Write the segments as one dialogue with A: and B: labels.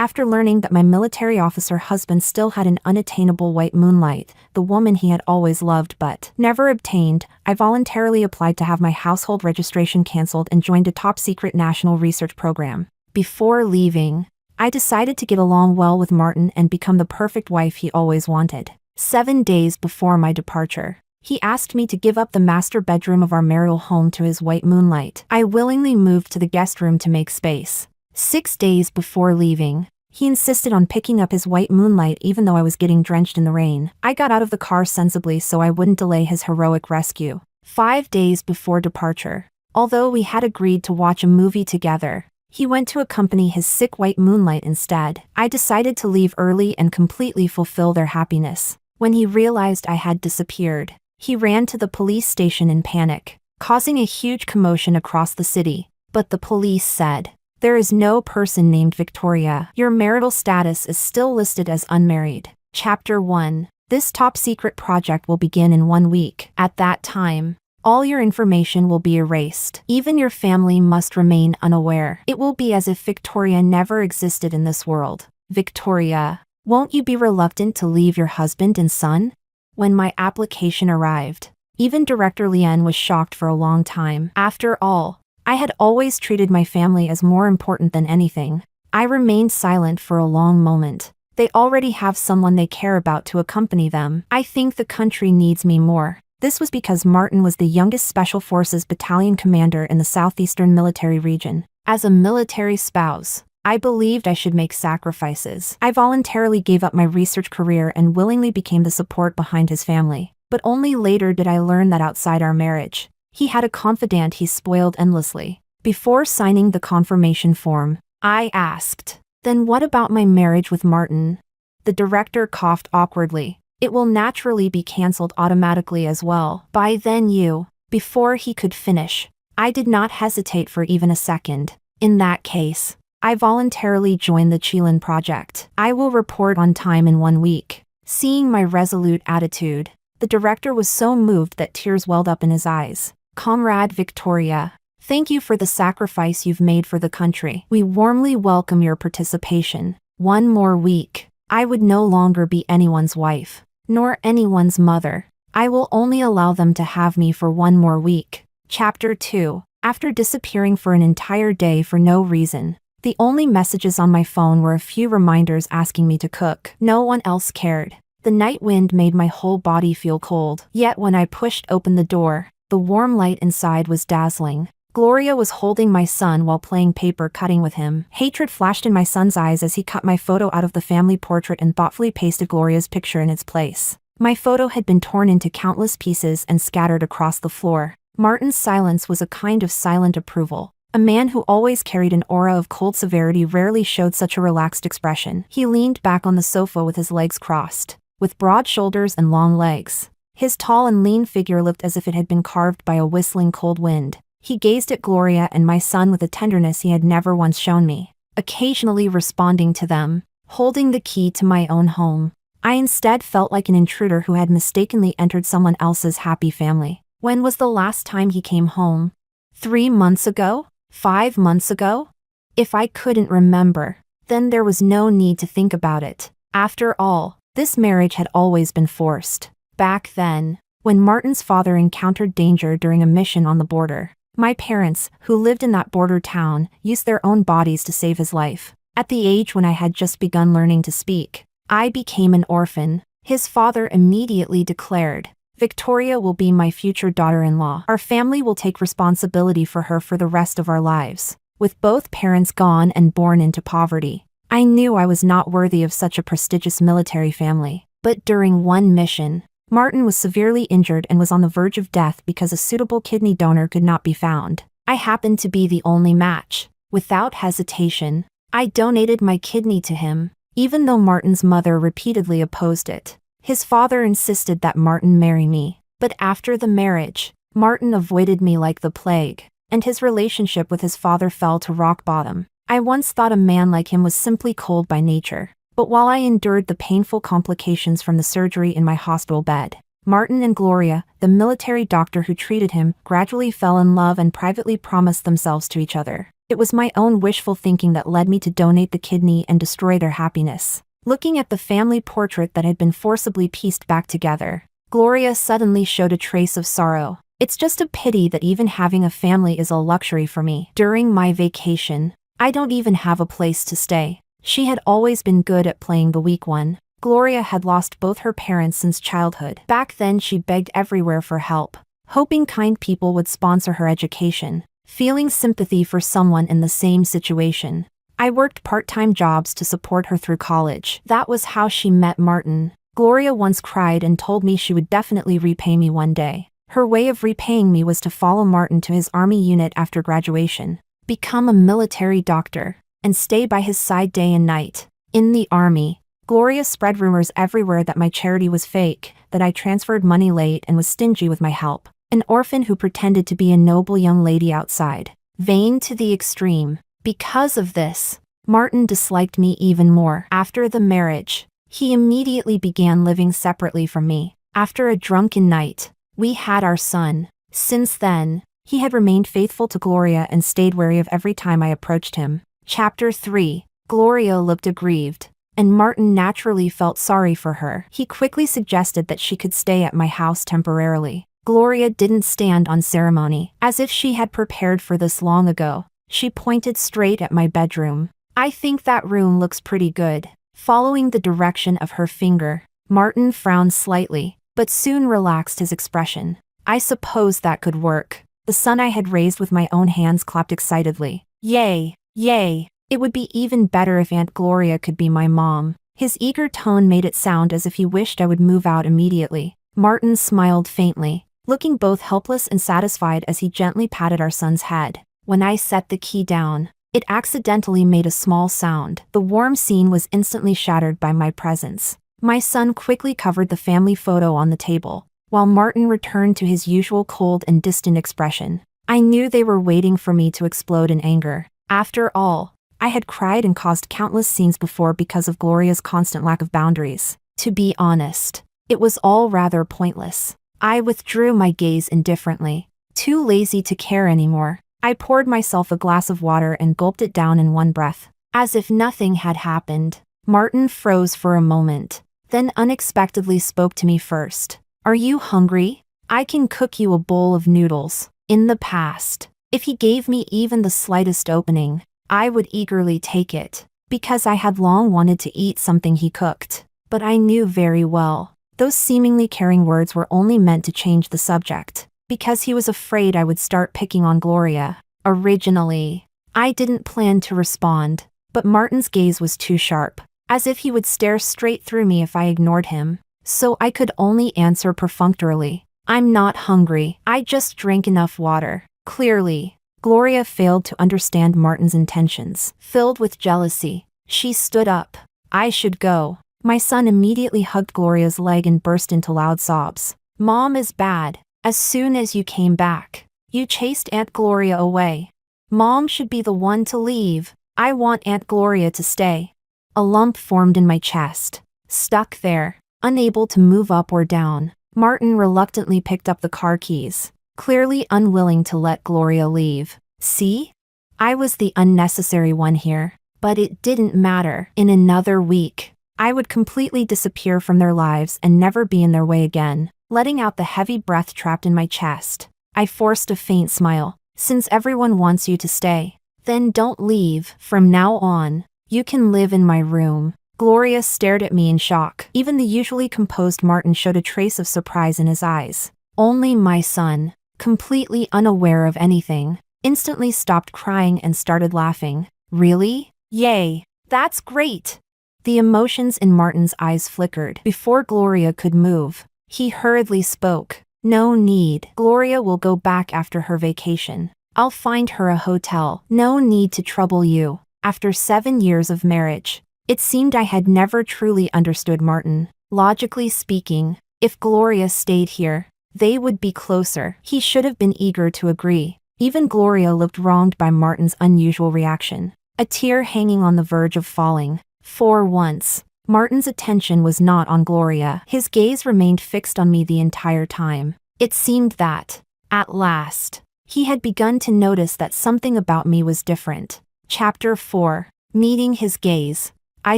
A: After learning that my military officer husband still had an unattainable white moonlight, the woman he had always loved but never obtained, I voluntarily applied to have my household registration canceled and joined a top-secret national research program. Before leaving, I decided to get along well with Martin and become the perfect wife he always wanted. 7 days before my departure, he asked me to give up the master bedroom of our marital home to his white moonlight. I willingly moved to the guest room to make space. 6 days before leaving, he insisted on picking up his white moonlight even though I was getting drenched in the rain. I got out of the car sensibly so I wouldn't delay his heroic rescue. 5 days before departure, although we had agreed to watch a movie together, he went to accompany his sick white moonlight instead. I decided to leave early and completely fulfill their happiness. When he realized I had disappeared, he ran to the police station in panic, causing a huge commotion across the city. But the police said, "There is no person named Victoria. Your marital status is still listed as unmarried." Chapter 1. This top-secret project will begin in 1 week. At that time, all your information will be erased. Even your family must remain unaware. It will be as if Victoria never existed in this world. Victoria, won't you be reluctant to leave your husband and son? When my application arrived, even Director Lien was shocked for a long time. After all, I had always treated my family as more important than anything. I remained silent for a long moment. They already have someone they care about to accompany them. I think the country needs me more. This was because Martin was the youngest Special Forces battalion commander in the southeastern military region. As a military spouse, I believed I should make sacrifices. I voluntarily gave up my research career and willingly became the support behind his family. But only later did I learn that outside our marriage, he had a confidant he spoiled endlessly. Before signing the confirmation form, I asked, "Then what about my marriage with Martin?" The director coughed awkwardly. "It will naturally be cancelled automatically as well. By then you..." Before he could finish, I did not hesitate for even a second. "In that case, I voluntarily joined the Chilean project. I will report on time in 1 week." Seeing my resolute attitude, the director was so moved that tears welled up in his eyes. "Comrade Victoria, thank you for the sacrifice you've made for the country. We warmly welcome your participation. 1 more week. I would no longer be anyone's wife, nor anyone's mother. I will only allow them to have me for 1 more week." Chapter 2. After disappearing for an entire day for no reason, the only messages on my phone were a few reminders asking me to cook. No one else cared. The night wind made my whole body feel cold. Yet when I pushed open the door, the warm light inside was dazzling. Gloria was holding my son while playing paper cutting with him. Hatred flashed in my son's eyes as he cut my photo out of the family portrait and thoughtfully pasted Gloria's picture in its place. My photo had been torn into countless pieces and scattered across the floor. Martin's silence was a kind of silent approval. A man who always carried an aura of cold severity rarely showed such a relaxed expression. He leaned back on the sofa with his legs crossed, with broad shoulders and long legs. His tall and lean figure looked as if it had been carved by a whistling cold wind. He gazed at Gloria and my son with a tenderness he had never once shown me, occasionally responding to them, holding the key to my own home. I instead felt like an intruder who had mistakenly entered someone else's happy family. When was the last time he came home? 3 months ago? 5 months ago? If I couldn't remember, then there was no need to think about it. After all, this marriage had always been forced. Back then, when Martin's father encountered danger during a mission on the border, my parents, who lived in that border town, used their own bodies to save his life. At the age when I had just begun learning to speak, I became an orphan. His father immediately declared, "Victoria will be my future daughter-in-law. Our family will take responsibility for her for the rest of our lives." With both parents gone and born into poverty, I knew I was not worthy of such a prestigious military family. But during one mission, Martin was severely injured and was on the verge of death because a suitable kidney donor could not be found. I happened to be the only match. Without hesitation, I donated my kidney to him, even though Martin's mother repeatedly opposed it. His father insisted that Martin marry me, but after the marriage, Martin avoided me like the plague, and his relationship with his father fell to rock bottom. I once thought a man like him was simply cold by nature, but while I endured the painful complications from the surgery in my hospital bed, Martin and Gloria, the military doctor who treated him, gradually fell in love and privately promised themselves to each other. It was my own wishful thinking that led me to donate the kidney and destroy their happiness. Looking at the family portrait that had been forcibly pieced back together, Gloria suddenly showed a trace of sorrow. It's just a pity that even having a family is a luxury for me. During my vacation, I don't even have a place to stay. She had always been good at playing the weak one. Gloria had lost both her parents since childhood. Back then she begged everywhere for help, hoping kind people would sponsor her education. Feeling sympathy for someone in the same situation, I worked part-time jobs to support her through college. That was how she met Martin. Gloria once cried and told me she would definitely repay me one day. Her way of repaying me was to follow Martin to his army unit after graduation, become a military doctor, and stay by his side day and night. In the army, Gloria spread rumors everywhere that my charity was fake, that I transferred money late and was stingy with my help. An orphan who pretended to be a noble young lady outside. Vain to the extreme. Because of this, Martin disliked me even more. After the marriage, he immediately began living separately from me. After a drunken night, we had our son. Since then, he had remained faithful to Gloria and stayed wary of every time I approached him. Chapter 3. Gloria looked aggrieved, and Martin naturally felt sorry for her. He quickly suggested that she could stay at my house temporarily. Gloria didn't stand on ceremony, as if she had prepared for this long ago. She pointed straight at my bedroom. I think that room looks pretty good. Following the direction of her finger, Martin frowned slightly, but soon relaxed his expression. I suppose that could work. The son I had raised with my own hands clapped excitedly. Yay, yay. It would be even better if Aunt Gloria could be my mom. His eager tone made it sound as if he wished I would move out immediately. Martin smiled faintly, looking both helpless and satisfied as he gently patted our son's head. When I set the key down, it accidentally made a small sound. The warm scene was instantly shattered by my presence. My son quickly covered the family photo on the table, while Martin returned to his usual cold and distant expression. I knew they were waiting for me to explode in anger. After all, I had cried and caused countless scenes before because of Gloria's constant lack of boundaries. To be honest, it was all rather pointless. I withdrew my gaze indifferently, too lazy to care anymore. I poured myself a glass of water and gulped it down in one breath. As if nothing had happened, Martin froze for a moment, then unexpectedly spoke to me first. Are you hungry? I can cook you a bowl of noodles. In the past, if he gave me even the slightest opening, I would eagerly take it, because I had long wanted to eat something he cooked. But I knew very well, those seemingly caring words were only meant to change the subject, because he was afraid I would start picking on Gloria. Originally, I didn't plan to respond, but Martin's gaze was too sharp, as if he would stare straight through me if I ignored him. So I could only answer perfunctorily. I'm not hungry, I just drank enough water. Clearly, Gloria failed to understand Martin's intentions. Filled with jealousy, she stood up. I should go. My son immediately hugged Gloria's leg and burst into loud sobs. Mom is bad. As soon as you came back, you chased Aunt Gloria away. Mom should be the one to leave. I want Aunt Gloria to stay. A lump formed in my chest. Stuck there, unable to move up or down, Martin reluctantly picked up the car keys, clearly unwilling to let Gloria leave. See? I was the unnecessary one here, but it didn't matter. In another week, I would completely disappear from their lives and never be in their way again. Letting out the heavy breath trapped in my chest, I forced a faint smile. Since everyone wants you to stay, then don't leave. From now on, you can live in my room. Gloria stared at me in shock. Even the usually composed Martin showed a trace of surprise in his eyes. Only my son, completely unaware of anything, instantly stopped crying and started laughing. Really? Yay! That's great! The emotions in Martin's eyes flickered. Before Gloria could move, he hurriedly spoke. No need. Gloria will go back after her vacation. I'll find her a hotel. No need to trouble you. After 7 years of marriage, it seemed I had never truly understood Martin. Logically speaking, if Gloria stayed here, they would be closer. He should have been eager to agree. Even Gloria looked wronged by Martin's unusual reaction, a tear hanging on the verge of falling. For once, Martin's attention was not on Gloria. His gaze remained fixed on me the entire time. It seemed that, at last, He had begun to notice that something about me was different. Chapter 4. Meeting his gaze. I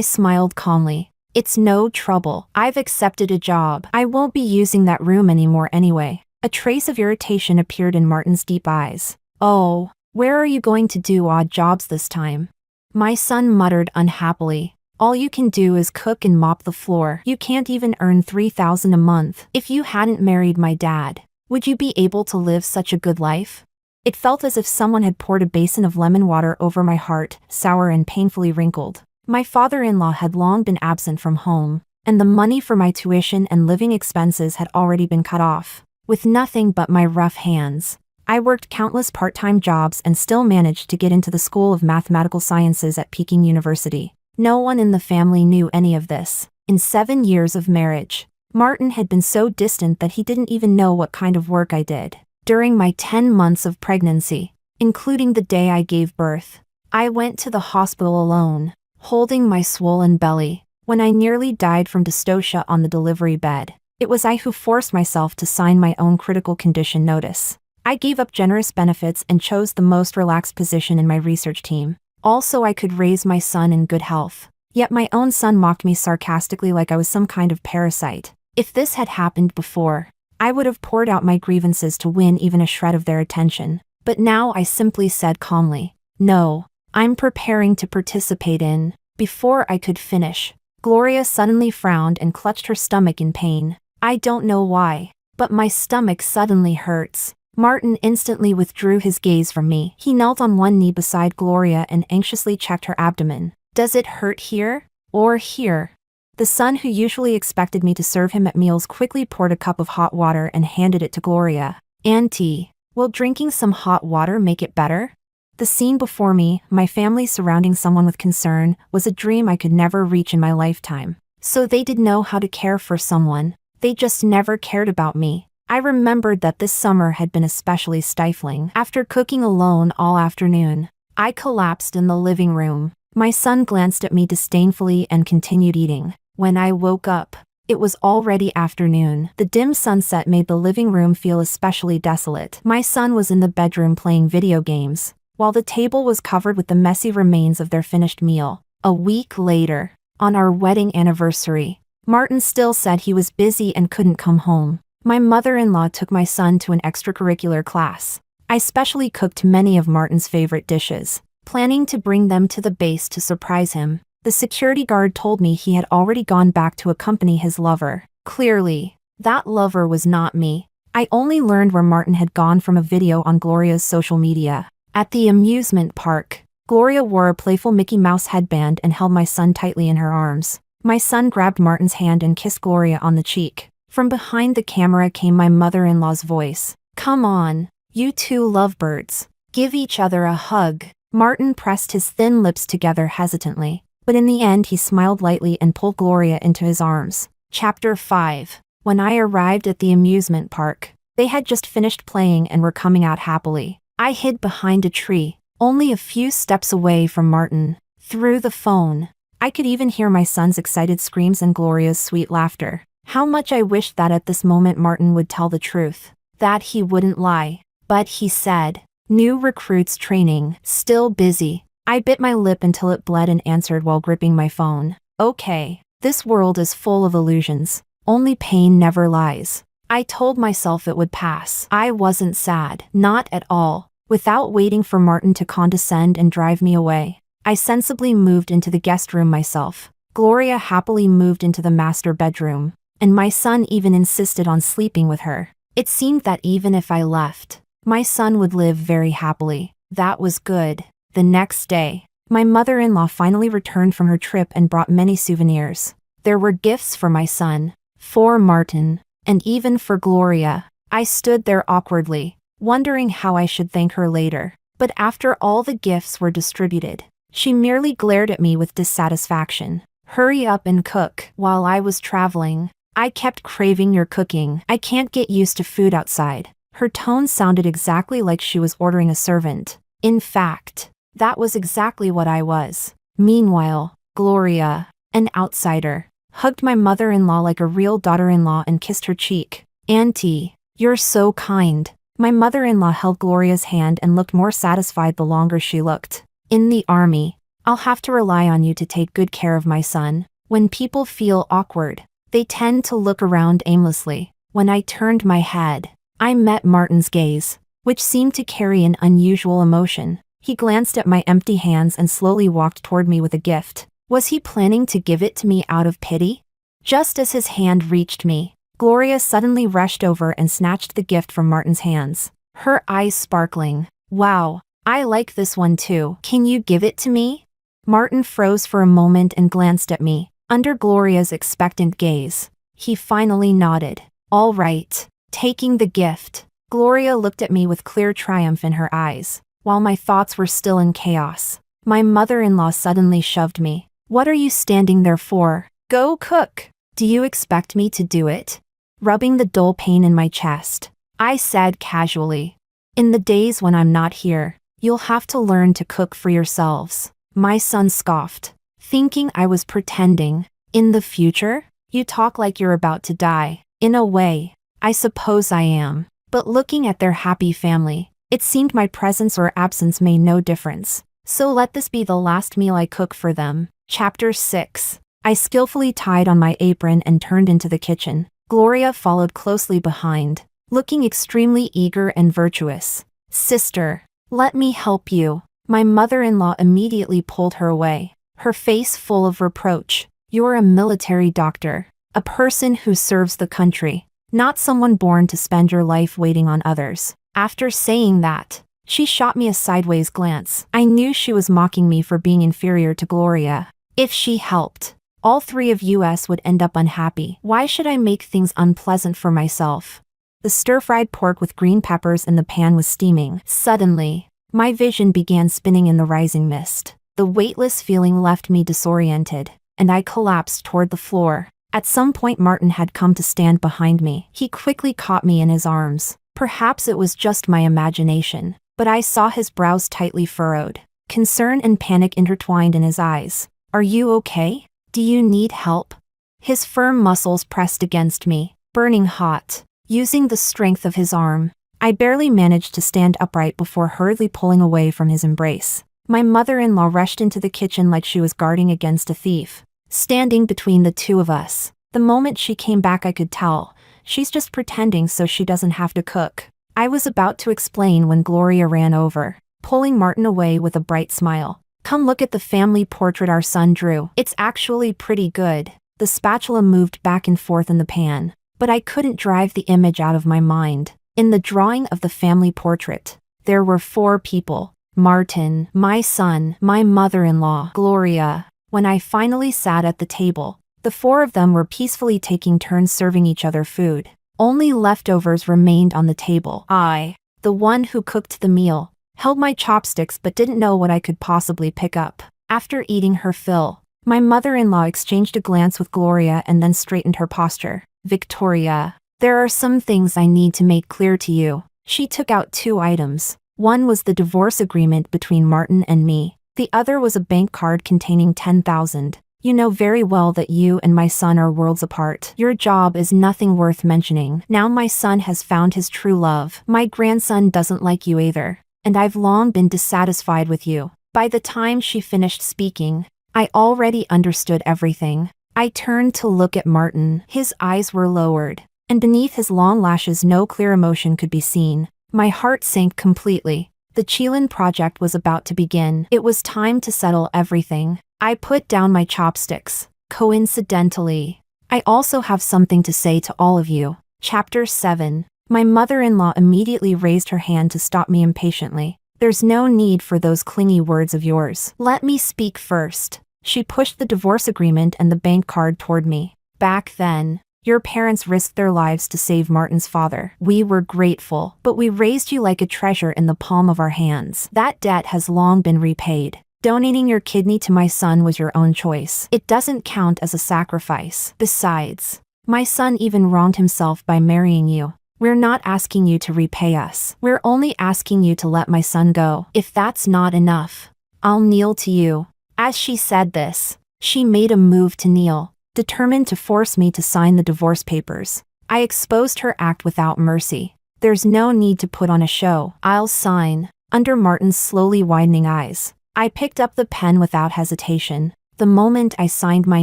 A: smiled calmly. It's no trouble. I've accepted a job. I won't be using that room anymore anyway. A trace of irritation appeared in Martin's deep eyes. Oh, where are you going to do odd jobs this time? My son muttered unhappily. All you can do is cook and mop the floor. You can't even earn $3,000 a month. If you hadn't married my dad, would you be able to live such a good life? It felt as if someone had poured a basin of lemon water over my heart, sour and painfully wrinkled. My father-in-law had long been absent from home, and the money for my tuition and living expenses had already been cut off. With nothing but my rough hands, I worked countless part-time jobs and still managed to get into the School of Mathematical Sciences at Peking University. No one in the family knew any of this. In 7 years of marriage, Martin had been so distant that he didn't even know what kind of work I did. During my 10 months of pregnancy, including the day I gave birth, I went to the hospital alone, holding my swollen belly. When I nearly died from dystocia on the delivery bed, it was I who forced myself to sign my own critical condition notice. I gave up generous benefits and chose the most relaxed position in my research team. Also, I could raise my son in good health. Yet my own son mocked me sarcastically like I was some kind of parasite. If this had happened before, I would have poured out my grievances to win even a shred of their attention. But now I simply said calmly, "No, I'm preparing to participate in." Before I could finish, Gloria suddenly frowned and clutched her stomach in pain. I don't know why, but my stomach suddenly hurts. Martin instantly withdrew his gaze from me. He knelt on one knee beside Gloria and anxiously checked her abdomen. Does it hurt here? Or here? The son who usually expected me to serve him at meals quickly poured a cup of hot water and handed it to Gloria. Auntie, will drinking some hot water make it better? The scene before me, my family surrounding someone with concern, was a dream I could never reach in my lifetime. So they did know how to care for someone. They just never cared about me. I remembered that this summer had been especially stifling. After cooking alone all afternoon, I collapsed in the living room. My son glanced at me disdainfully and continued eating. When I woke up, it was already afternoon. The dim sunset made the living room feel especially desolate. My son was in the bedroom playing video games, while the table was covered with the messy remains of their finished meal. A week later, on our wedding anniversary, Martin still said he was busy and couldn't come home. My mother-in-law took my son to an extracurricular class. I specially cooked many of Martin's favorite dishes, planning to bring them to the base to surprise him. The security guard told me he had already gone back to accompany his lover. Clearly, that lover was not me. I only learned where Martin had gone from a video on Gloria's social media. At the amusement park, Gloria wore a playful Mickey Mouse headband and held my son tightly in her arms. My son grabbed Martin's hand and kissed Gloria on the cheek. From behind the camera came my mother-in-law's voice. Come on, you two lovebirds. Give each other a hug. Martin pressed his thin lips together hesitantly, but in the end he smiled lightly and pulled Gloria into his arms. Chapter 5. When I arrived at the amusement park, they had just finished playing and were coming out happily. I hid behind a tree, only a few steps away from Martin. Through the phone, I could even hear my son's excited screams and Gloria's sweet laughter. How much I wished that at this moment Martin would tell the truth, that he wouldn't lie. But he said, new recruits training, still busy. I bit my lip until it bled and answered while gripping my phone. Okay, this world is full of illusions. Only pain never lies. I told myself it would pass. I wasn't sad, not at all. Without waiting for Martin to condescend and drive me away, I sensibly moved into the guest room myself. Gloria happily moved into the master bedroom, and my son even insisted on sleeping with her. It seemed that even if I left, my son would live very happily. That was good. The next day, my mother-in-law finally returned from her trip and brought many souvenirs. There were gifts for my son, for Martin, and even for Gloria. I stood there awkwardly, wondering how I should thank her later. But after all the gifts were distributed, she merely glared at me with dissatisfaction. Hurry up and cook. While I was traveling, I kept craving your cooking. I can't get used to food outside. Her tone sounded exactly like she was ordering a servant. In fact, that was exactly what I was. Meanwhile, Gloria, an outsider, hugged my mother-in-law like a real daughter-in-law and kissed her cheek. Auntie, you're so kind. My mother-in-law held Gloria's hand and looked more satisfied the longer she looked. In the army, I'll have to rely on you to take good care of my son. When people feel awkward, they tend to look around aimlessly. When I turned my head, I met Martin's gaze, which seemed to carry an unusual emotion. He glanced at my empty hands and slowly walked toward me with a gift. Was he planning to give it to me out of pity? Just as his hand reached me, Gloria suddenly rushed over and snatched the gift from Martin's hands, her eyes sparkling. Wow, I like this one too. Can you give it to me? Martin froze for a moment and glanced at me, under Gloria's expectant gaze. He finally nodded. All right. Taking the gift, Gloria looked at me with clear triumph in her eyes, while my thoughts were still in chaos. My mother-in-law suddenly shoved me. What are you standing there for? Go cook. Do you expect me to do it? Rubbing the dull pain in my chest, I said casually. In the days when I'm not here, you'll have to learn to cook for yourselves. My son scoffed, thinking I was pretending. In the future? You talk like you're about to die. In a way, I suppose I am. But looking at their happy family, it seemed my presence or absence made no difference. So let this be the last meal I cook for them. Chapter 6. I skillfully tied on my apron and turned into the kitchen. Gloria followed closely behind, looking extremely eager and virtuous. Sister, let me help you. My mother-in-law immediately pulled her away, her face full of reproach. You're a military doctor, a person who serves the country, not someone born to spend your life waiting on others. After saying that, she shot me a sideways glance. I knew she was mocking me for being inferior to Gloria. If she helped, all three of us would end up unhappy. Why should I make things unpleasant for myself? The stir-fried pork with green peppers in the pan was steaming. Suddenly, my vision began spinning in the rising mist. The weightless feeling left me disoriented, and I collapsed toward the floor. At some point Martin had come to stand behind me. He quickly caught me in his arms. Perhaps it was just my imagination, but I saw his brows tightly furrowed, concern and panic intertwined in his eyes. Are you okay? Do you need help? His firm muscles pressed against me, burning hot. Using the strength of his arm, I barely managed to stand upright before hurriedly pulling away from his embrace. My mother-in-law rushed into the kitchen like she was guarding against a thief, standing between the two of us. The moment she came back I could tell, she's just pretending so she doesn't have to cook. I was about to explain when Gloria ran over, pulling Martin away with a bright smile. Come look at the family portrait our son drew. It's actually pretty good. The spatula moved back and forth in the pan, but I couldn't drive the image out of my mind. In the drawing of the family portrait, there were 4 people. Martin, my son, my mother-in-law, Gloria. When I finally sat at the table, the 4 of them were peacefully taking turns serving each other food. Only leftovers remained on the table. I, the one who cooked the meal, held my chopsticks but didn't know what I could possibly pick up. After eating her fill, my mother-in-law exchanged a glance with Gloria and then straightened her posture. Victoria, there are some things I need to make clear to you. She took out 2 items. One was the divorce agreement between Martin and me. The other was a bank card containing 10,000. You know very well that you and my son are worlds apart. Your job is nothing worth mentioning. Now my son has found his true love. My grandson doesn't like you either, and I've long been dissatisfied with you. By the time she finished speaking, I already understood everything. I turned to look at Martin. His eyes were lowered, and beneath his long lashes no clear emotion could be seen. My heart sank completely. The Chilean project was about to begin. It was time to settle everything. I put down my chopsticks. Coincidentally, I also have something to say to all of you. Chapter 7. My mother-in-law immediately raised her hand to stop me impatiently. There's no need for those clingy words of yours. Let me speak first. She pushed the divorce agreement and the bank card toward me. Back then, your parents risked their lives to save Martin's father. We were grateful, but we raised you like a treasure in the palm of our hands. That debt has long been repaid. Donating your kidney to my son was your own choice. It doesn't count as a sacrifice. Besides, my son even wronged himself by marrying you. We're not asking you to repay us. We're only asking you to let my son go. If that's not enough, I'll kneel to you. As she said this, she made a move to kneel, determined to force me to sign the divorce papers. I exposed her act without mercy. There's no need to put on a show. I'll sign. Under Martin's slowly widening eyes, I picked up the pen without hesitation. The moment I signed my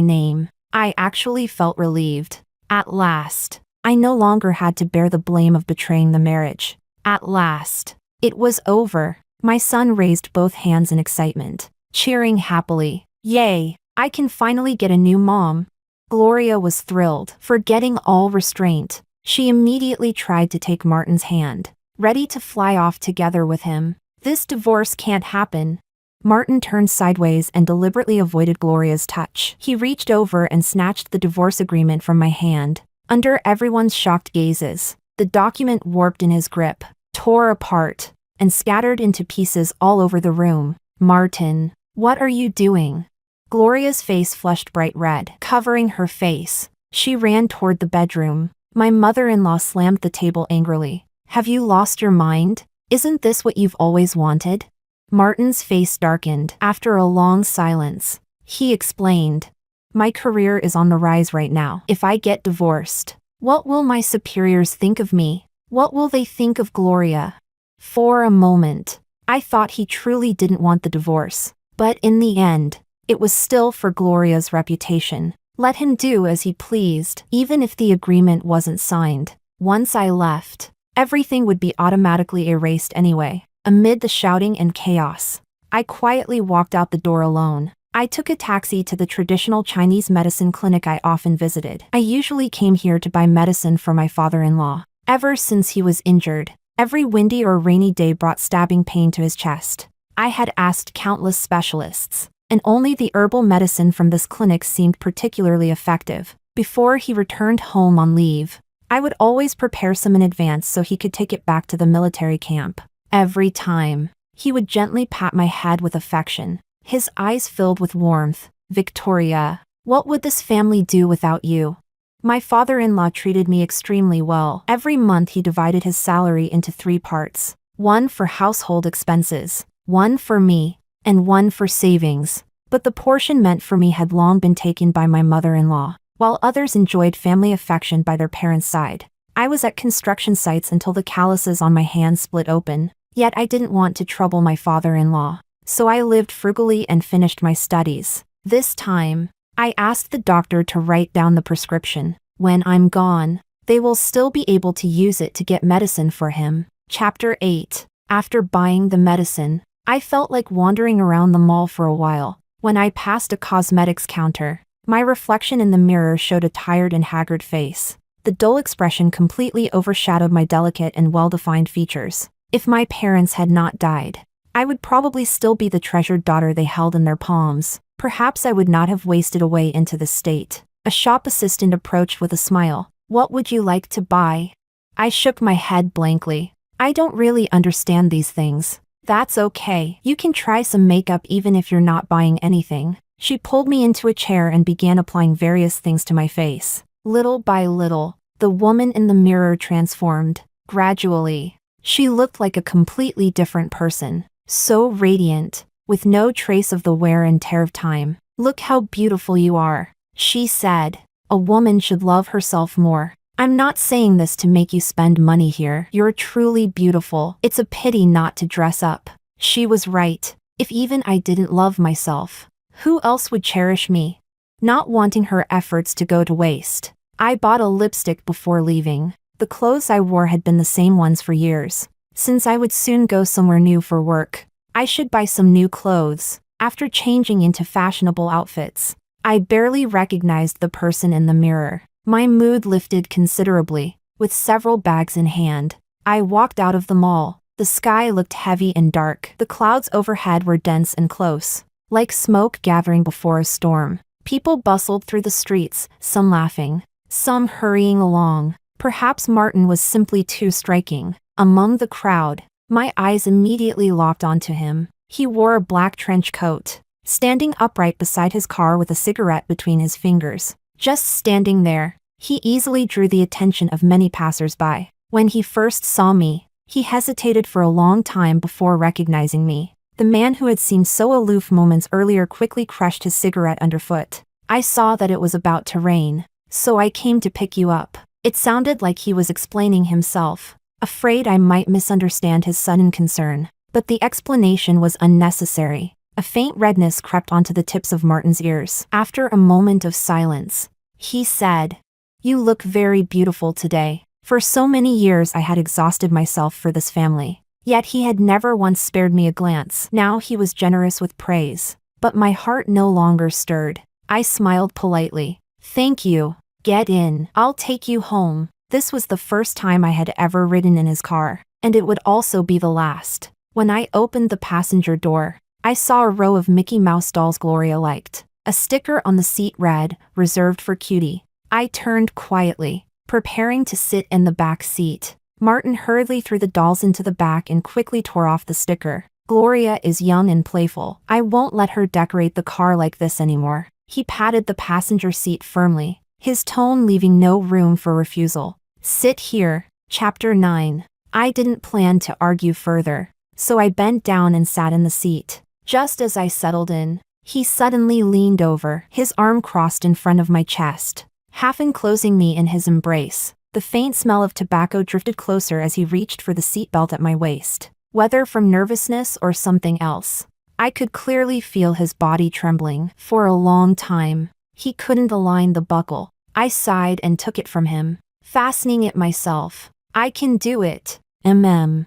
A: name, I actually felt relieved. At last, I no longer had to bear the blame of betraying the marriage. At last, it was over. My son raised both hands in excitement, cheering happily. Yay, I can finally get a new mom. Gloria was thrilled, forgetting all restraint. She immediately tried to take Martin's hand, ready to fly off together with him. This divorce can't happen. Martin turned sideways and deliberately avoided Gloria's touch. He reached over and snatched the divorce agreement from my hand. Under everyone's shocked gazes, the document warped in his grip, tore apart, and scattered into pieces all over the room. Martin, what are you doing? Gloria's face flushed bright red, covering her face. She ran toward the bedroom. My mother-in-law slammed the table angrily. Have you lost your mind? Isn't this what you've always wanted? Martin's face darkened after a long silence. He explained, my career is on the rise right now. If I get divorced, what will my superiors think of me? What will they think of Gloria? For a moment, I thought he truly didn't want the divorce. But in the end, it was still for Gloria's reputation. Let him do as he pleased, even if the agreement wasn't signed. Once I left, everything would be automatically erased anyway. Amid the shouting and chaos, I quietly walked out the door alone. I took a taxi to the traditional Chinese medicine clinic I often visited. I usually came here to buy medicine for my father-in-law. Ever since he was injured, every windy or rainy day brought stabbing pain to his chest. I had asked countless specialists, and only the herbal medicine from this clinic seemed particularly effective. Before he returned home on leave, I would always prepare some in advance so he could take it back to the military camp. Every time, he would gently pat my head with affection, his eyes filled with warmth. Victoria, what would this family do without you? My father-in-law treated me extremely well. Every month he divided his salary into 3 parts. One for household expenses, one for me, and one for savings. But the portion meant for me had long been taken by my mother-in-law, while others enjoyed family affection by their parents' side. I was at construction sites until the calluses on my hands split open. Yet I didn't want to trouble my father-in-law, so I lived frugally and finished my studies. This time, I asked the doctor to write down the prescription. When I'm gone, they will still be able to use it to get medicine for him. Chapter 8. After buying the medicine, I felt like wandering around the mall for a while. When I passed a cosmetics counter, my reflection in the mirror showed a tired and haggard face. The dull expression completely overshadowed my delicate and well-defined features. If my parents had not died, I would probably still be the treasured daughter they held in their palms. Perhaps I would not have wasted away into this state. A shop assistant approached with a smile. What would you like to buy? I shook my head blankly. I don't really understand these things. That's okay. You can try some makeup even if you're not buying anything. She pulled me into a chair and began applying various things to my face. Little by little, the woman in the mirror transformed. Gradually, she looked like a completely different person, so radiant, with no trace of the wear and tear of time. Look how beautiful you are, she said. A woman should love herself more. I'm not saying this to make you spend money here. You're truly beautiful. It's a pity not to dress up. She was right. If even I didn't love myself, who else would cherish me? Not wanting her efforts to go to waste, I bought a lipstick before leaving. The clothes I wore had been the same ones for years. Since I would soon go somewhere new for work, I should buy some new clothes. After changing into fashionable outfits, I barely recognized the person in the mirror. My mood lifted considerably. With several bags in hand, I walked out of the mall. The sky looked heavy and dark. The clouds overhead were dense and close, like smoke gathering before a storm. People bustled through the streets, some laughing, some hurrying along. Perhaps Martin was simply too striking. Among the crowd, my eyes immediately locked onto him. He wore a black trench coat, standing upright beside his car with a cigarette between his fingers. Just standing there, he easily drew the attention of many passers-by. When he first saw me, he hesitated for a long time before recognizing me. The man who had seemed so aloof moments earlier quickly crushed his cigarette underfoot. I saw that it was about to rain, so I came to pick you up. It sounded like he was explaining himself. afraid I might misunderstand his sudden concern. But the explanation was unnecessary. A faint redness crept onto the tips of Martin's ears. After a moment of silence, he said, "You look very beautiful today." For so many years I had exhausted myself for this family. Yet he had never once spared me a glance. Now he was generous with praise. But my heart no longer stirred. I smiled politely. "Thank you. Get in. I'll take you home." This was the first time I had ever ridden in his car, and it would also be the last. When I opened the passenger door, I saw a row of Mickey Mouse dolls Gloria liked. A sticker on the seat read, "Reserved for Cutie." I turned quietly, preparing to sit in the back seat. Martin hurriedly threw the dolls into the back and quickly tore off the sticker. "Gloria is young and playful. I won't let her decorate the car like this anymore." He patted the passenger seat firmly, his tone leaving no room for refusal. "Sit here." Chapter 9. I didn't plan to argue further, so I bent down and sat in the seat. Just as I settled in, he suddenly leaned over, his arm crossed in front of my chest, half enclosing me in his embrace. The faint smell of tobacco drifted closer as he reached for the seatbelt at my waist. Whether from nervousness or something else, I could clearly feel his body trembling. For a long time, he couldn't align the buckle. I sighed and took it from him, fastening it myself. "I can do it."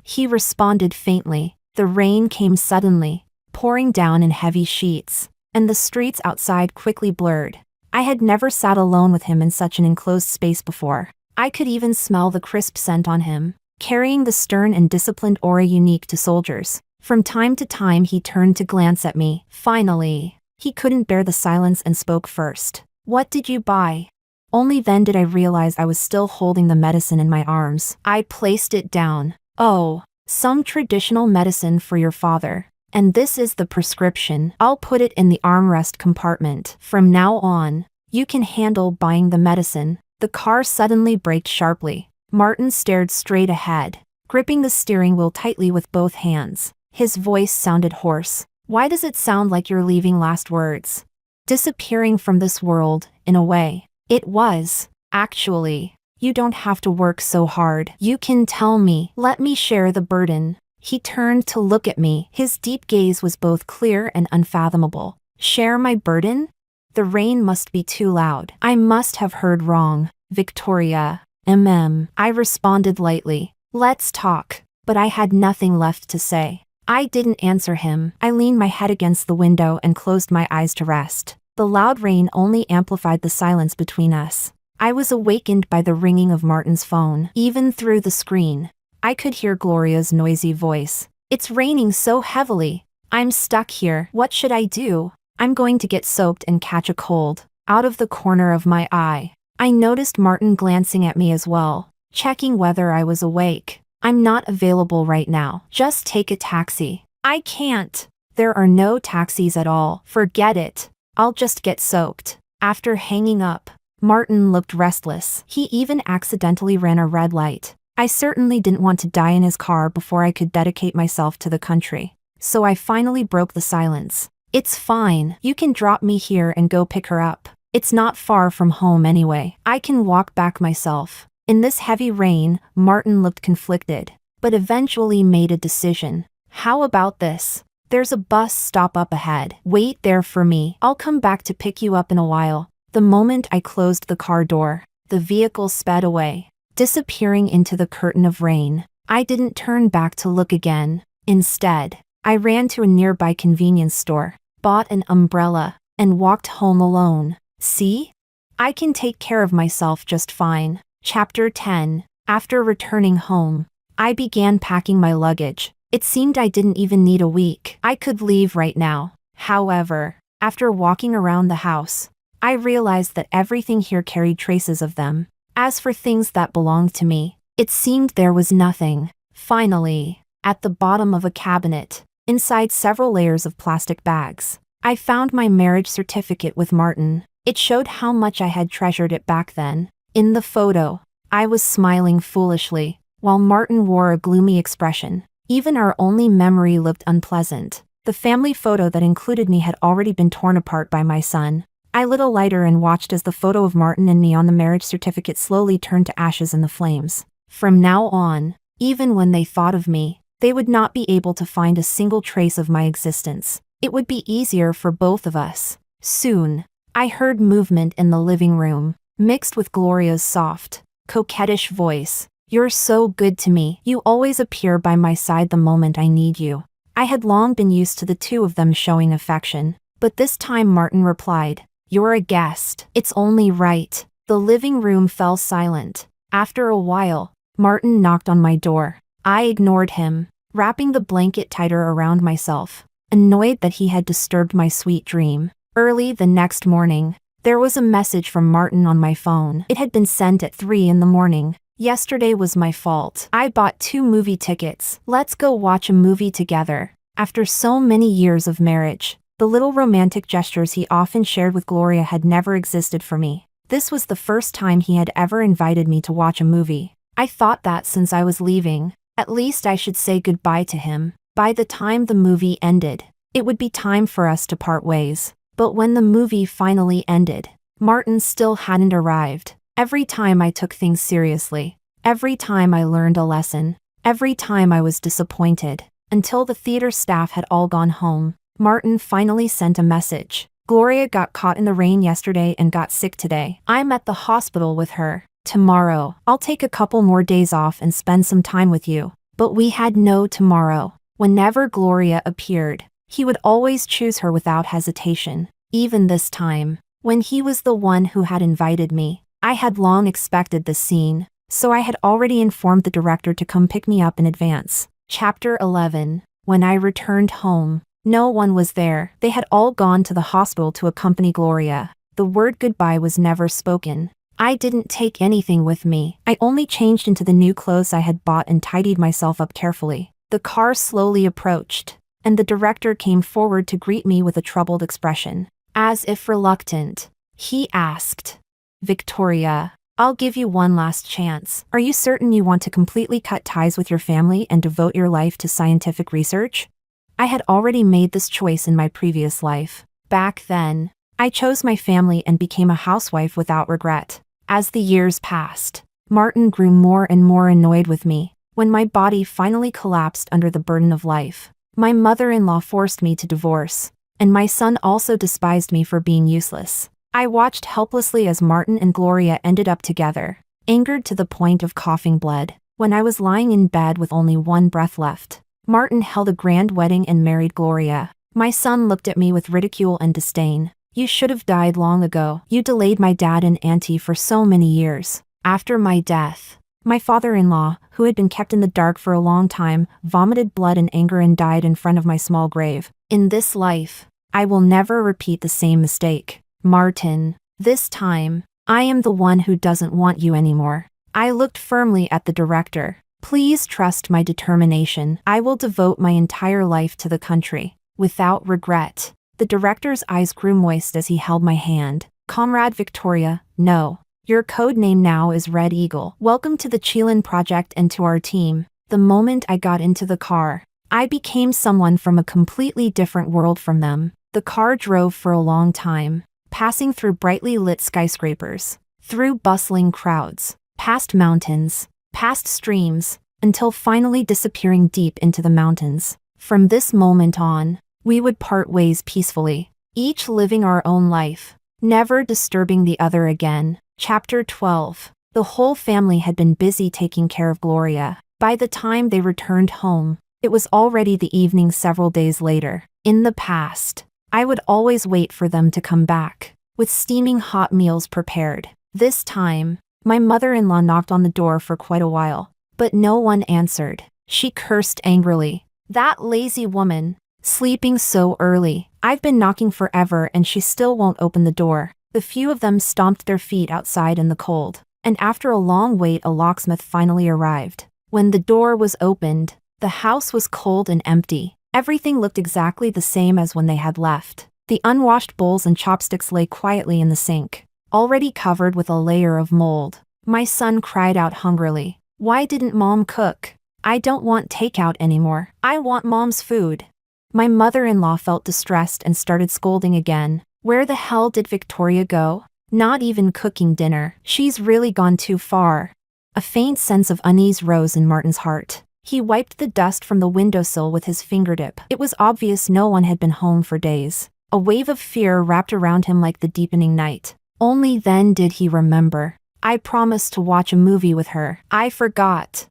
A: He responded faintly. The rain came suddenly, pouring down in heavy sheets, and the streets outside quickly blurred. I had never sat alone with him in such an enclosed space before. I could even smell the crisp scent on him, carrying the stern and disciplined aura unique to soldiers. From time to time he turned to glance at me. Finally, he couldn't bear the silence and spoke first. "What did you buy?" Only then did I realize I was still holding the medicine in my arms. I placed it down. "Oh, some traditional medicine for your father. And this is the prescription. I'll put it in the armrest compartment. From now on, you can handle buying the medicine." The car suddenly braked sharply. Martin stared straight ahead, gripping the steering wheel tightly with both hands. His voice sounded hoarse. "Why does it sound like you're leaving last words? Disappearing from this world, in a way." It was. "Actually, you don't have to work so hard. You can tell me. Let me share the burden." He turned to look at me. His deep gaze was both clear and unfathomable. "Share my burden?" The rain must be too loud. I must have heard wrong. "Victoria." I responded lightly. "Let's talk." But I had nothing left to say. I didn't answer him. I leaned my head against the window and closed my eyes to rest. The loud rain only amplified the silence between us. I was awakened by the ringing of Martin's phone. Even through the screen, I could hear Gloria's noisy voice. "It's raining so heavily. I'm stuck here. What should I do? I'm going to get soaked and catch a cold." Out of the corner of my eye, I noticed Martin glancing at me as well, checking whether I was awake. "I'm not available right now. Just take a taxi." "I can't. There are no taxis at all. Forget it. I'll just get soaked." After hanging up, Martin looked restless. He even accidentally ran a red light. I certainly didn't want to die in his car before I could dedicate myself to the country. So I finally broke the silence. "It's fine. You can drop me here and go pick her up. It's not far from home anyway. I can walk back myself." In this heavy rain, Martin looked conflicted, but eventually made a decision. "How about this? There's a bus stop up ahead. Wait there for me. I'll come back to pick you up in a while." The moment I closed the car door, the vehicle sped away, disappearing into the curtain of rain. I didn't turn back to look again. Instead, I ran to a nearby convenience store, bought an umbrella, and walked home alone. "See? I can take care of myself just fine." Chapter 10. After returning home, I began packing my luggage. It seemed I didn't even need a week. I could leave right now. However, after walking around the house, I realized that everything here carried traces of them. As for things that belonged to me, it seemed there was nothing. Finally, at the bottom of a cabinet, inside several layers of plastic bags, I found my marriage certificate with Martin. It showed how much I had treasured it back then. In the photo, I was smiling foolishly, while Martin wore a gloomy expression. Even our only memory looked unpleasant. The family photo that included me had already been torn apart by my son. I lit a lighter and watched as the photo of Martin and me on the marriage certificate slowly turned to ashes in the flames. From now on, Even when they thought of me, they would not be able to find a single trace of my existence. It would be easier for both of us. Soon, I heard movement in the living room, mixed with Gloria's soft, coquettish voice. "You're so good to me. You always appear by my side the moment I need you." I had long been used to the two of them showing affection, but this time Martin replied, "You're a guest. It's only right." The living room fell silent. After a while, Martin knocked on my door. I ignored him, wrapping the blanket tighter around myself, annoyed that he had disturbed my sweet dream. Early the next morning, there was a message from Martin on my phone. It had been sent at 3 in the morning. "Yesterday was my fault. I bought 2 movie tickets. Let's go watch a movie together." After so many years of marriage, the little romantic gestures he often shared with Gloria had never existed for me. This was the first time he had ever invited me to watch a movie. I thought that since I was leaving, at least I should say goodbye to him. By the time the movie ended, it would be time for us to part ways. But when the movie finally ended, Martin still hadn't arrived. Every time I took things seriously, every time I learned a lesson, every time I was disappointed, until the theater staff had all gone home, Martin finally sent a message. "Gloria got caught in the rain yesterday and got sick today. I'm at the hospital with her. Tomorrow, I'll take a couple more days off and spend some time with you." But we had no tomorrow. Whenever Gloria appeared, he would always choose her without hesitation. Even this time, when he was the one who had invited me, I had long expected this scene, so I had already informed the director to come pick me up in advance. Chapter 11. When I returned home, no one was there. They had all gone to the hospital to accompany Gloria. The word goodbye was never spoken. I didn't take anything with me. I only changed into the new clothes I had bought and tidied myself up carefully. The car slowly approached, and the director came forward to greet me with a troubled expression. As if reluctant, he asked, "Victoria, I'll give you one last chance. Are you certain you want to completely cut ties with your family and devote your life to scientific research?" I had already made this choice in my previous life. Back then, I chose my family and became a housewife without regret. As the years passed, Martin grew more and more annoyed with me. When my body finally collapsed under the burden of life, my mother-in-law forced me to divorce, and my son also despised me for being useless. I watched helplessly as Martin and Gloria ended up together, angered to the point of coughing blood. When I was lying in bed with only one breath left, Martin held a grand wedding and married Gloria. My son looked at me with ridicule and disdain. "You should have died long ago. You delayed my dad and auntie for so many years." After my death, my father-in-law, who had been kept in the dark for a long time, vomited blood and anger and died in front of my small grave. In this life, I will never repeat the same mistake. "Martin, this time, I am the one who doesn't want you anymore." I looked firmly at the director. "Please trust my determination. I will devote my entire life to the country, without regret." The director's eyes grew moist as he held my hand. "Comrade Victoria, no. Your code name now is Red Eagle. Welcome to the Qilin Project and to our team." The moment I got into the car, I became someone from a completely different world from them. The car drove for a long time, passing through brightly lit skyscrapers, through bustling crowds, past mountains, past streams, until finally disappearing deep into the mountains. From this moment on, we would part ways peacefully, each living our own life, never disturbing the other again. Chapter 12. The whole family had been busy taking care of Gloria. By the time they returned home, it was already the evening several days later. In the past, I would always wait for them to come back, with steaming hot meals prepared. This time, my mother-in-law knocked on the door for quite a while, but no one answered. She cursed angrily. "That lazy woman, sleeping so early. I've been knocking forever and she still won't open the door." The few of them stomped their feet outside in the cold, and after a long wait a locksmith finally arrived. When the door was opened, the house was cold and empty. Everything looked exactly the same as when they had left. The unwashed bowls and chopsticks lay quietly in the sink, already covered with a layer of mold. My son cried out hungrily. "Why didn't Mom cook? I don't want takeout anymore. I want Mom's food." My mother-in-law felt distressed and started scolding again. "Where the hell did Victoria go? Not even cooking dinner. She's really gone too far." A faint sense of unease rose in Martin's heart. He wiped the dust from the windowsill with his fingertip. It was obvious no one had been home for days. A wave of fear wrapped around him like the deepening night. Only then did he remember. I promised to watch a movie with her. I forgot.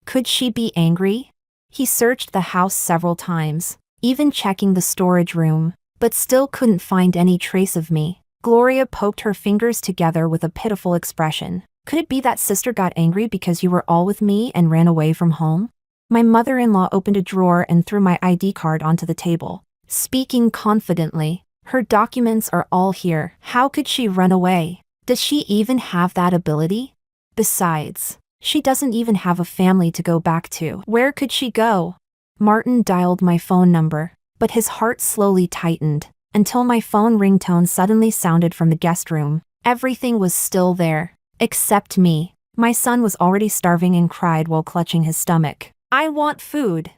A: Could she be angry? He searched the house several times, even checking the storage room, but still couldn't find any trace of me. Gloria poked her fingers together with a pitiful expression. Could it be that sister got angry because you were all with me and ran away from home? My mother-in-law opened a drawer and threw my ID card onto the table, speaking confidently. Her documents are all here. How could she run away? Does she even have that ability? Besides, she doesn't even have a family to go back to. Where could she go? Martin dialed my phone number, but his heart slowly tightened, until my phone ringtone suddenly sounded from the guest room. Everything was still there, except me. My son was already starving and cried while clutching his stomach. I want food.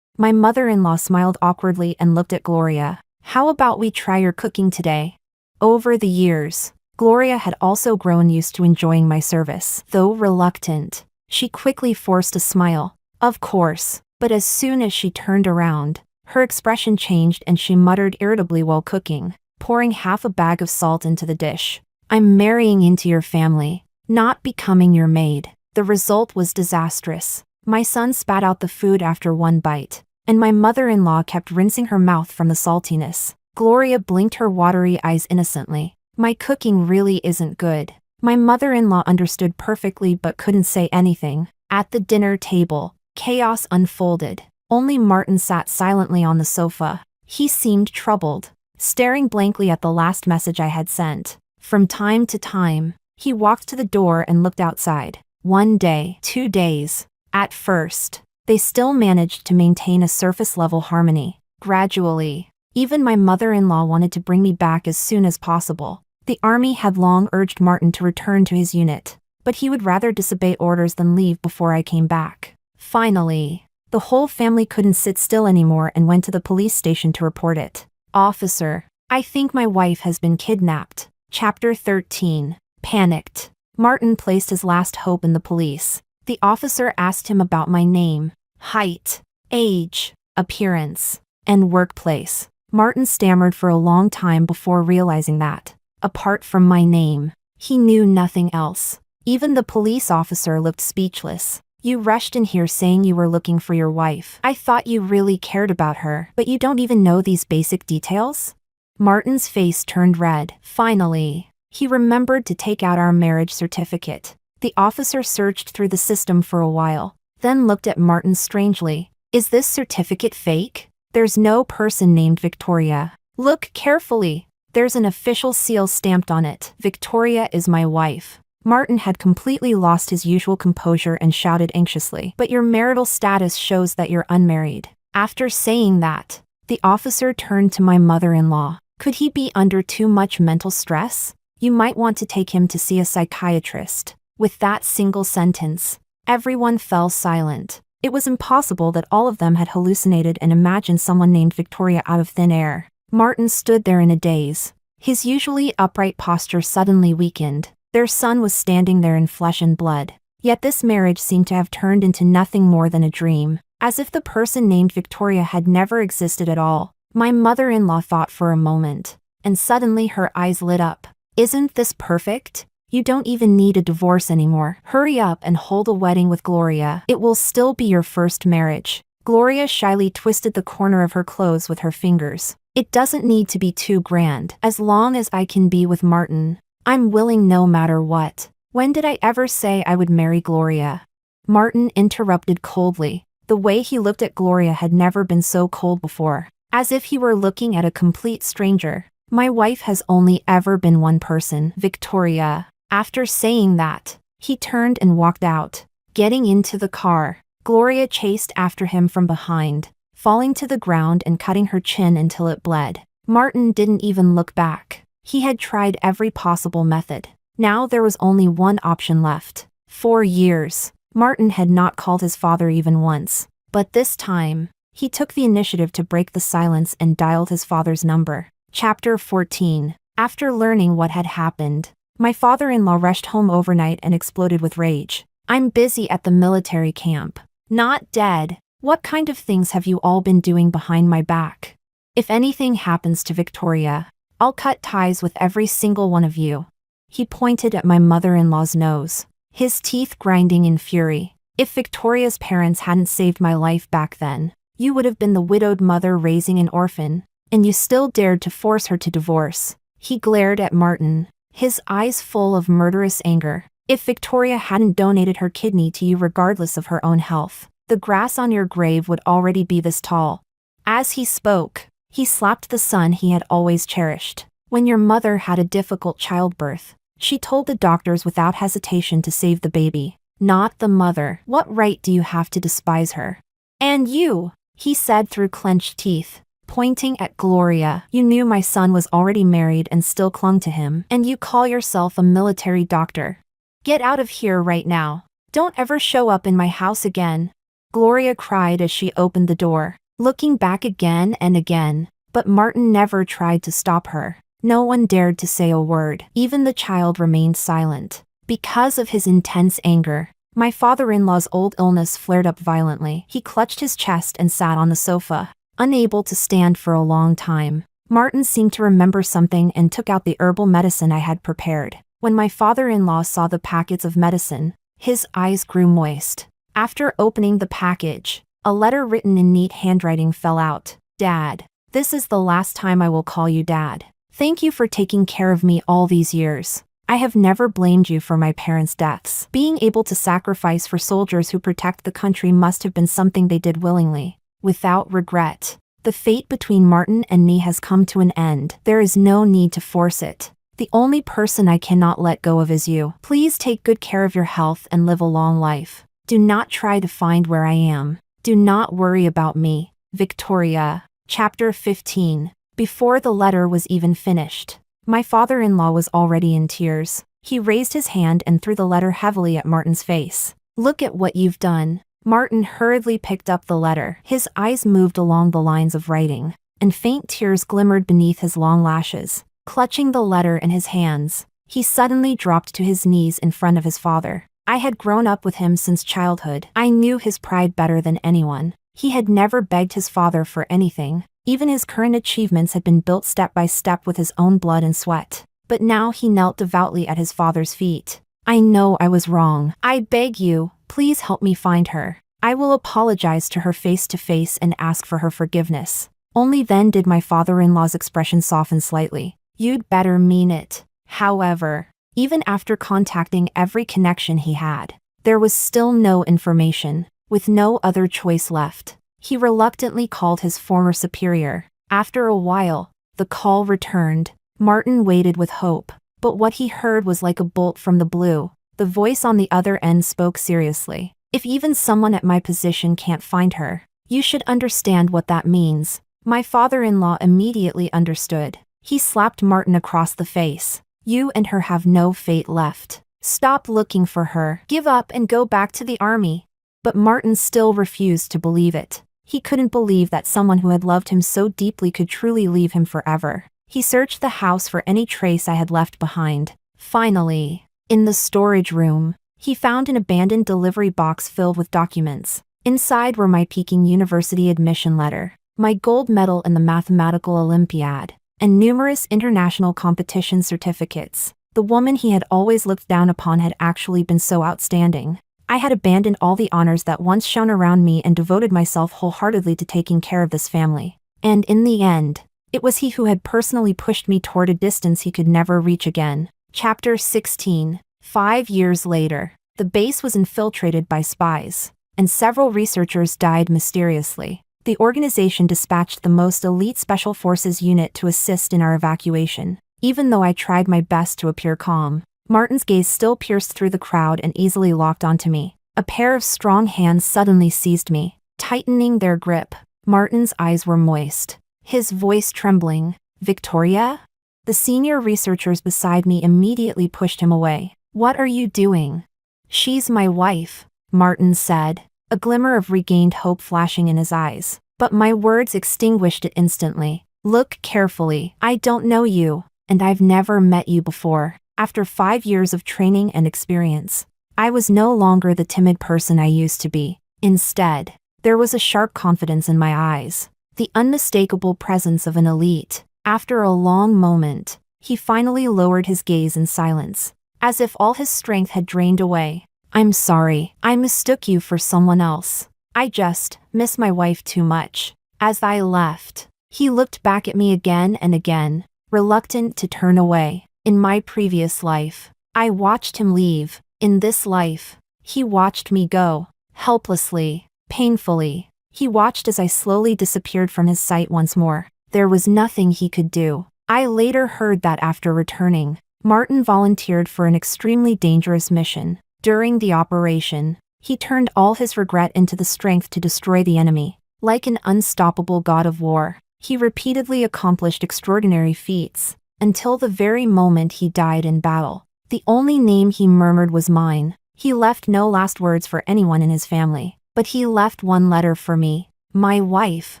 A: My mother-in-law smiled awkwardly and looked at Gloria. How about we try your cooking today? Over the years, Gloria had also grown used to enjoying my service. Though reluctant, she quickly forced a smile. Of course, but as soon as she turned around, her expression changed and she muttered irritably while cooking, pouring half a bag of salt into the dish. I'm marrying into your family, not becoming your maid. The result was disastrous. My son spat out the food after one bite, and my mother-in-law kept rinsing her mouth from the saltiness. Gloria blinked her watery eyes innocently. My cooking really isn't good. My mother-in-law understood perfectly but couldn't say anything. At the dinner table, chaos unfolded. Only Martin sat silently on the sofa. He seemed troubled, staring blankly at the last message I had sent. From time to time, he walked to the door and looked outside. 1 day, 2 days. At first, they still managed to maintain a surface-level harmony. Gradually, even my mother-in-law wanted to bring me back as soon as possible. The army had long urged Martin to return to his unit, but he would rather disobey orders than leave before I came back. Finally, the whole family couldn't sit still anymore and went to the police station to report it. Officer, I think my wife has been kidnapped. Chapter 13. Panicked. Martin placed his last hope in the police. The officer asked him about my name, height, age, appearance, and workplace. Martin stammered for a long time before realizing that, apart from my name, he knew nothing else. Even the police officer looked speechless. You rushed in here saying you were looking for your wife. I thought you really cared about her, but you don't even know these basic details? Martin's face turned red. Finally, he remembered to take out our marriage certificate. The officer searched through the system for a while, then looked at Martin strangely. Is this certificate fake? There's no person named Victoria. Look carefully. There's an official seal stamped on it. Victoria is my wife. Martin had completely lost his usual composure and shouted anxiously. But your marital status shows that you're unmarried. After saying that, the officer turned to my mother-in-law. Could he be under too much mental stress? You might want to take him to see a psychiatrist. With that single sentence, everyone fell silent. It was impossible that all of them had hallucinated and imagined someone named Victoria out of thin air. Martin stood there in a daze. His usually upright posture suddenly weakened. Their son was standing there in flesh and blood. Yet this marriage seemed to have turned into nothing more than a dream, as if the person named Victoria had never existed at all. My mother-in-law thought for a moment, and suddenly her eyes lit up. Isn't this perfect? You don't even need a divorce anymore. Hurry up and hold a wedding with Gloria. It will still be your first marriage. Gloria shyly twisted the corner of her clothes with her fingers. It doesn't need to be too grand. As long as I can be with Martin, I'm willing no matter what. When did I ever say I would marry Gloria? Martin interrupted coldly. The way he looked at Gloria had never been so cold before, as if he were looking at a complete stranger. My wife has only ever been one person, Victoria. After saying that, he turned and walked out. Getting into the car, Gloria chased after him from behind, falling to the ground and cutting her chin until it bled. Martin didn't even look back. He had tried every possible method. Now there was only one option left. 4 years, Martin had not called his father even once. But this time, he took the initiative to break the silence and dialed his father's number. Chapter 14. After learning what had happened, my father-in-law rushed home overnight and exploded with rage. I'm busy at the military camp. Not dead. What kind of things have you all been doing behind my back? If anything happens to Victoria, I'll cut ties with every single one of you." He pointed at my mother-in-law's nose, his teeth grinding in fury. "If Victoria's parents hadn't saved my life back then, you would have been the widowed mother raising an orphan, and you still dared to force her to divorce." He glared at Martin, his eyes full of murderous anger. "If Victoria hadn't donated her kidney to you regardless of her own health, the grass on your grave would already be this tall." As he spoke, he slapped the son he had always cherished. "When your mother had a difficult childbirth, she told the doctors without hesitation to save the baby, not the mother. What right do you have to despise her? And you," he said through clenched teeth, pointing at Gloria, "you knew my son was already married and still clung to him, and you call yourself a military doctor. Get out of here right now. Don't ever show up in my house again." Gloria cried as she opened the door, looking back again and again, but Martin never tried to stop her. No one dared to say a word. Even the child remained silent. Because of his intense anger, my father-in-law's old illness flared up violently. He clutched his chest and sat on the sofa, unable to stand for a long time. Martin seemed to remember something and took out the herbal medicine I had prepared. When my father-in-law saw the packets of medicine, his eyes grew moist. After opening the package, a letter written in neat handwriting fell out. "Dad, this is the last time I will call you Dad. Thank you for taking care of me all these years. I have never blamed you for my parents' deaths. Being able to sacrifice for soldiers who protect the country must have been something they did willingly, without regret. The fate between Martin and me has come to an end. There is no need to force it. The only person I cannot let go of is you. Please take good care of your health and live a long life. Do not try to find where I am. Do not worry about me. Victoria." Chapter 15. Before the letter was even finished, my father-in-law was already in tears. He raised his hand and threw the letter heavily at Martin's face. "Look at what you've done." Martin hurriedly picked up the letter. His eyes moved along the lines of writing, and faint tears glimmered beneath his long lashes. Clutching the letter in his hands, he suddenly dropped to his knees in front of his father. I had grown up with him since childhood. I knew his pride better than anyone. He had never begged his father for anything. Even his current achievements had been built step by step with his own blood and sweat. But now he knelt devoutly at his father's feet. "I know I was wrong. I beg you, please help me find her. I will apologize to her face to face and ask for her forgiveness." Only then did my father-in-law's expression soften slightly. "You'd better mean it." However, even after contacting every connection he had, there was still no information. With no other choice left, he reluctantly called his former superior. After a while, the call returned. Martin waited with hope, but what he heard was like a bolt from the blue. The voice on the other end spoke seriously. "If even someone at my position can't find her, you should understand what that means." My father-in-law immediately understood. He slapped Martin across the face. "You and her have no fate left. Stop looking for her. Give up and go back to the army." But Martin still refused to believe it. He couldn't believe that someone who had loved him so deeply could truly leave him forever. He searched the house for any trace I had left behind. Finally, in the storage room, he found an abandoned delivery box filled with documents. Inside were my Peking University admission letter, my gold medal in the mathematical Olympiad, and numerous international competition certificates. The woman he had always looked down upon had actually been so outstanding. I had abandoned all the honors that once shone around me and devoted myself wholeheartedly to taking care of this family. And in the end, it was he who had personally pushed me toward a distance he could never reach again. Chapter 16. 5 years later, the base was infiltrated by spies, and several researchers died mysteriously. The organization dispatched the most elite Special Forces unit to assist in our evacuation. Even though I tried my best to appear calm, Martin's gaze still pierced through the crowd and easily locked onto me. A pair of strong hands suddenly seized me, tightening their grip. Martin's eyes were moist, his voice trembling. "Victoria?" The senior researchers beside me immediately pushed him away. "What are you doing?" "She's my wife," Martin said, a glimmer of regained hope flashing in his eyes. But my words extinguished it instantly. "Look carefully. I don't know you, and I've never met you before. After 5 years of training and experience, I was no longer the timid person I used to be. Instead, there was a sharp confidence in my eyes, the unmistakable presence of an elite. After a long moment, he finally lowered his gaze in silence, as if all his strength had drained away. I'm sorry, I mistook you for someone else. I just miss my wife too much. As I left, he looked back at me again and again, reluctant to turn away. In my previous life, I watched him leave. In this life, he watched me go, helplessly, painfully. He watched as I slowly disappeared from his sight once more. There was nothing he could do. I later heard that after returning, Martin volunteered for an extremely dangerous mission. During the operation, he turned all his regret into the strength to destroy the enemy. Like an unstoppable god of war, he repeatedly accomplished extraordinary feats, until the very moment he died in battle. The only name he murmured was mine. He left no last words for anyone in his family, but he left one letter for me. My wife.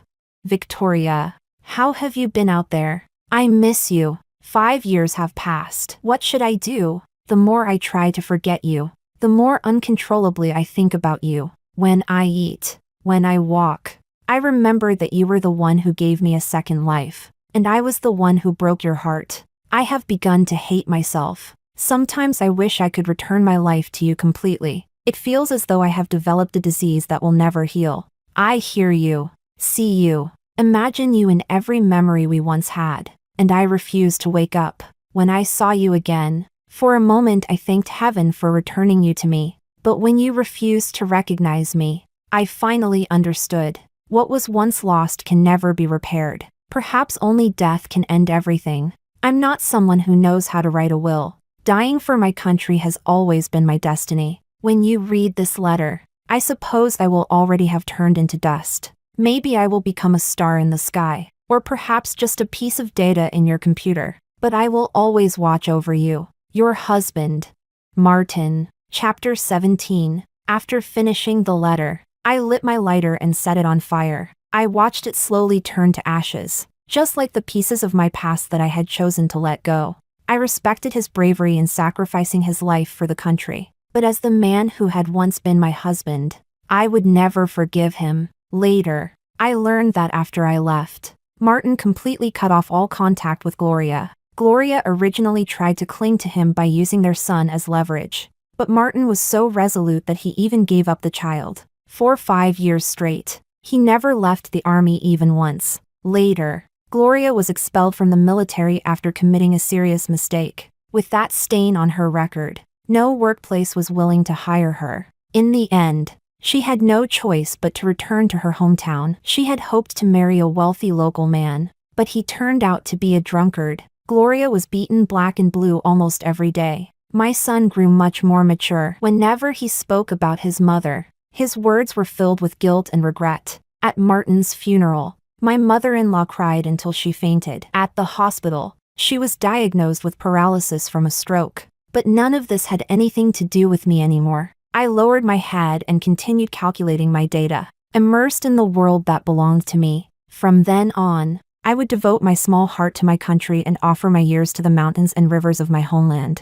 A: Victoria, how have you been out there? I miss you. 5 years have passed. What should I do? The more I try to forget you, the more uncontrollably I think about you. When I eat, when I walk, I remember that you were the one who gave me a second life, and I was the one who broke your heart. I have begun to hate myself. Sometimes I wish I could return my life to you completely. It feels as though I have developed a disease that will never heal. I hear you, see you, imagine you in every memory we once had, and I refuse to wake up. When I saw you again, for a moment I thanked heaven for returning you to me. But when you refused to recognize me, I finally understood. What was once lost can never be repaired. Perhaps only death can end everything. I'm not someone who knows how to write a will. Dying for my country has always been my destiny. When you read this letter, I suppose I will already have turned into dust. Maybe I will become a star in the sky, or perhaps just a piece of data in your computer. But I will always watch over you. Your husband, Martin. Chapter 17. After finishing the letter, I lit my lighter and set it on fire. I watched it slowly turn to ashes, just like the pieces of my past that I had chosen to let go. I respected his bravery in sacrificing his life for the country, but as the man who had once been my husband, I would never forgive him. Later, I learned that after I left, Martin completely cut off all contact with Gloria. Gloria originally tried to cling to him by using their son as leverage, but Martin was so resolute that he even gave up the child. For 5 years straight, he never left the army even once. Later, Gloria was expelled from the military after committing a serious mistake. With that stain on her record, no workplace was willing to hire her. In the end, she had no choice but to return to her hometown. She had hoped to marry a wealthy local man, but he turned out to be a drunkard. Gloria was beaten black and blue almost every day. My son grew much more mature. Whenever he spoke about his mother, his words were filled with guilt and regret. At Martin's funeral, my mother-in-law cried until she fainted. At the hospital, she was diagnosed with paralysis from a stroke. But none of this had anything to do with me anymore. I lowered my head and continued calculating my data, immersed in the world that belonged to me. From then on, I would devote my small heart to my country and offer my years to the mountains and rivers of my homeland.